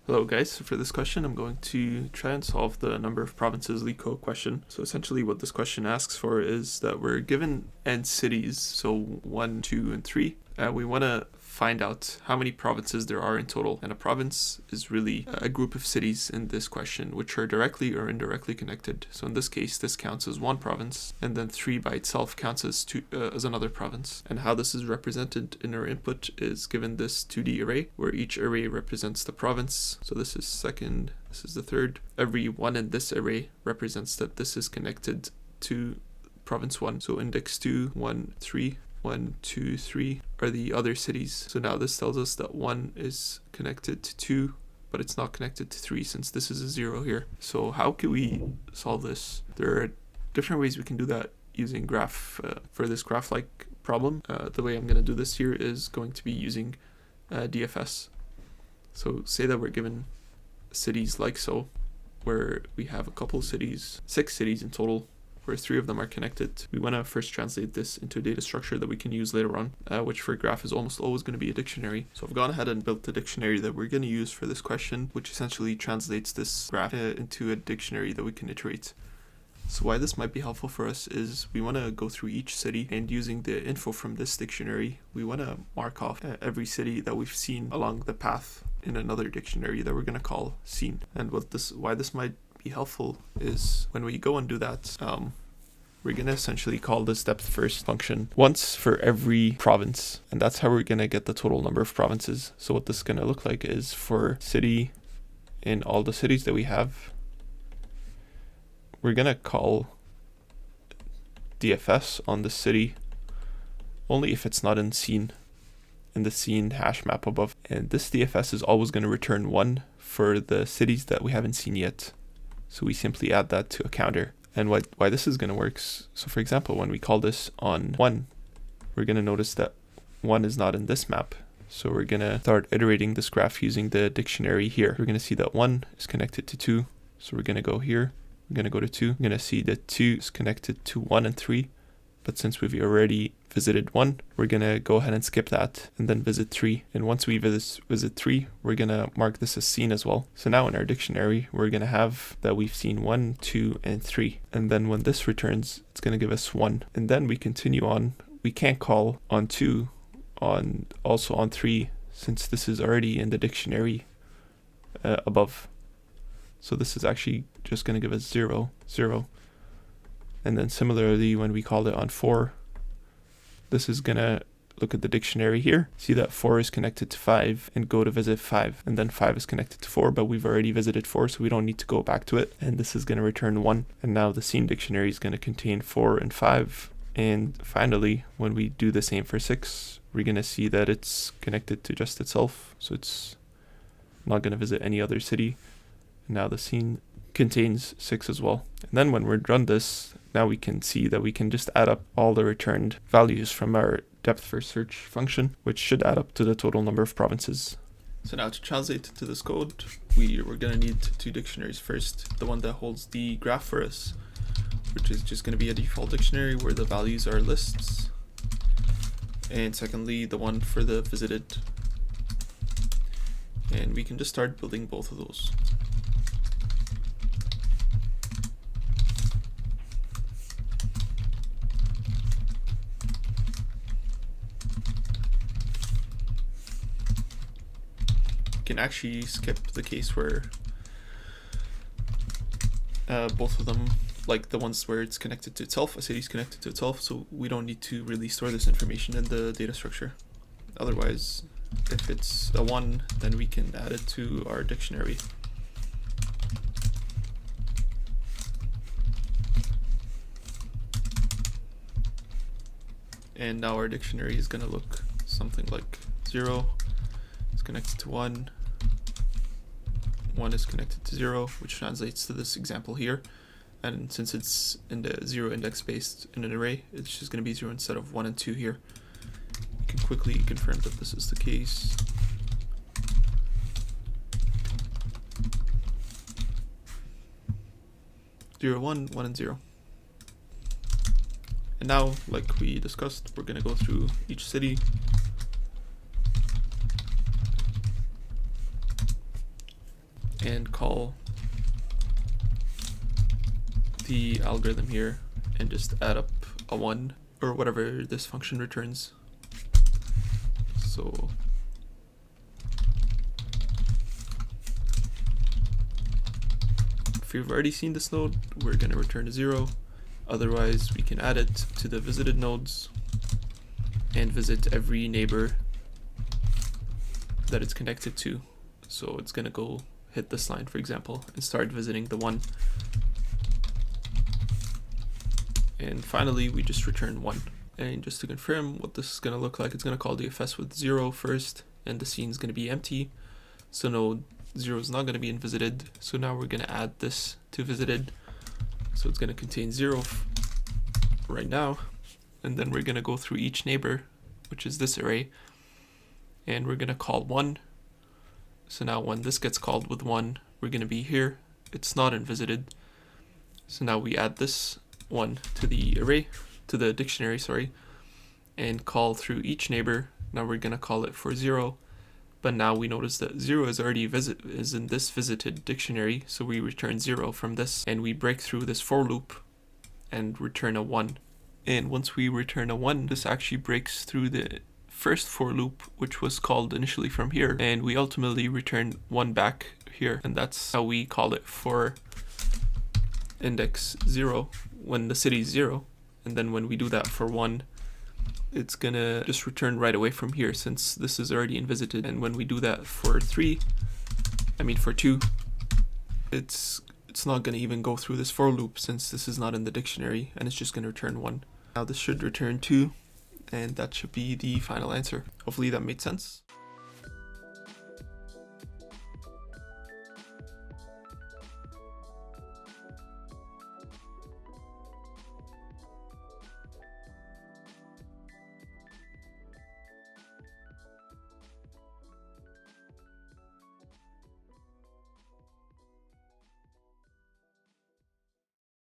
Hello guys, so for this question I'm going to try and solve the number of provinces LeetCode question. So essentially what this question asks for is that we're given n cities, so 1, 2, and 3, and we want to find out how many provinces there are in total. And a province is really a group of cities in this question which are directly or indirectly connected. So in this case this counts as one province, and then 3 by itself counts as another province. And how this is represented in our input is given this 2D array where each array represents the province. So this is second, this is the third. Every one in this array represents that this is connected to province 1. So index 2, 1, 3, 1, 2, 3 are the other cities. So now this tells us that 1 is connected to 2, but it's not connected to 3 since this is a 0 here. So how can we solve this? There are different ways we can do that using graph. For this graph-like problem, the way I'm going to do this here is going to be using DFS. So say that we're given cities like so, where we have a couple of cities, 6 cities in total, where 3 of them are connected. We want to first translate this into a data structure that we can use later on, which for a graph is almost always going to be a dictionary. So I've gone ahead and built the dictionary that we're going to use for this question, which essentially translates this graph into a dictionary that we can iterate. So why this might be helpful for us is we want to go through each city, and using the info from this dictionary, we want to mark off every city that we've seen along the path in another dictionary that we're going to call seen. And why this might be helpful is when we go and do that, we're going to essentially call this depth first function once for every province, and that's how we're going to get the total number of provinces. So what this is going to look like is for city in all the cities that we have, we're going to call DFS on the city only if it's not in the scene hash map above. And this DFS is always going to return 1 for the cities that we haven't seen yet. So we simply add that to a counter. And why this is going to work, so for example, when we call this on 1, we're going to notice that 1 is not in this map. So we're going to start iterating this graph using the dictionary here. We're going to see that 1 is connected to 2. So we're going to go here. We're going to go to 2. We're going to see that 2 is connected to 1 and 3. But since we've already visited 1, we're going to go ahead and skip that and then visit 3. And once we visit 3, we're going to mark this as seen as well. So now in our dictionary, we're going to have that we've seen 1, 2, and 3. And then when this returns, it's going to give us 1. And then we continue on. We can't call on 2, also on 3, since this is already in the dictionary above. So this is actually just going to give us 0, 0. And then similarly, when we call it on 4, this is going to look at the dictionary here, see that 4 is connected to 5, and go to visit 5. And then 5 is connected to 4, but we've already visited 4, so we don't need to go back to it. And this is going to return 1. And now the scene dictionary is going to contain 4 and 5. And finally, when we do the same for 6, we're going to see that it's connected to just itself. So it's not going to visit any other city. Now the scene contains 6 as well. And then when we're done this, now we can see that we can just add up all the returned values from our depth first search function, which should add up to the total number of provinces. So now to translate to this code, we're going to need 2 dictionaries. First, the one that holds the graph for us, which is just going to be a default dictionary where the values are lists. And secondly, the one for the visited. And we can just start building both of those. Can actually skip the case where both of them, like the ones where it's connected to itself, a city is connected to itself, so we don't need to really store this information in the data structure. Otherwise, if it's a 1, then we can add it to our dictionary. And now our dictionary is going to look something like 0 is connected to 1, 1 is connected to 0, which translates to this example here. And since it's in the 0 index based in an array, it's just going to be 0 instead of 1 and 2 here. We can quickly confirm that this is the case. Zero, 1, 1, and 0. And now, like we discussed, we're going to go through each city. and call the algorithm here and just add up a 1 or whatever this function returns. So if you've already seen this node, we're going to return a 0. Otherwise, we can add it to the visited nodes and visit every neighbor that it's connected to. So it's going to go hit this line, for example, and start visiting the 1. And finally, we just return 1. And just to confirm what this is going to look like, it's going to call DFS with 0 first, and the scene is going to be empty. So node 0 is not going to be in visited. So now we're going to add this to visited. So it's going to contain 0 right now. And then we're going to go through each neighbor, which is this array. And we're going to call 1. So now when this gets called with 1, we're going to be here. It's not in visited. So now we add this 1 to the array, to the dictionary, sorry, and call through each neighbor. Now we're going to call it for 0. But now we notice that 0 is already is in this visited dictionary. So we return 0 from this, and we break through this for loop and return a 1. And once we return a 1, this actually breaks through the first for loop, which was called initially from here, and we ultimately return 1 back here, and that's how we call it for index 0 when the city is 0. And then when we do that for 1, it's gonna just return right away from here since this is already in visited. And when we do that for 2, it's not gonna even go through this for loop since this is not in the dictionary, and it's just gonna return 1. Now this should return 2, and that should be the final answer. Hopefully that made sense.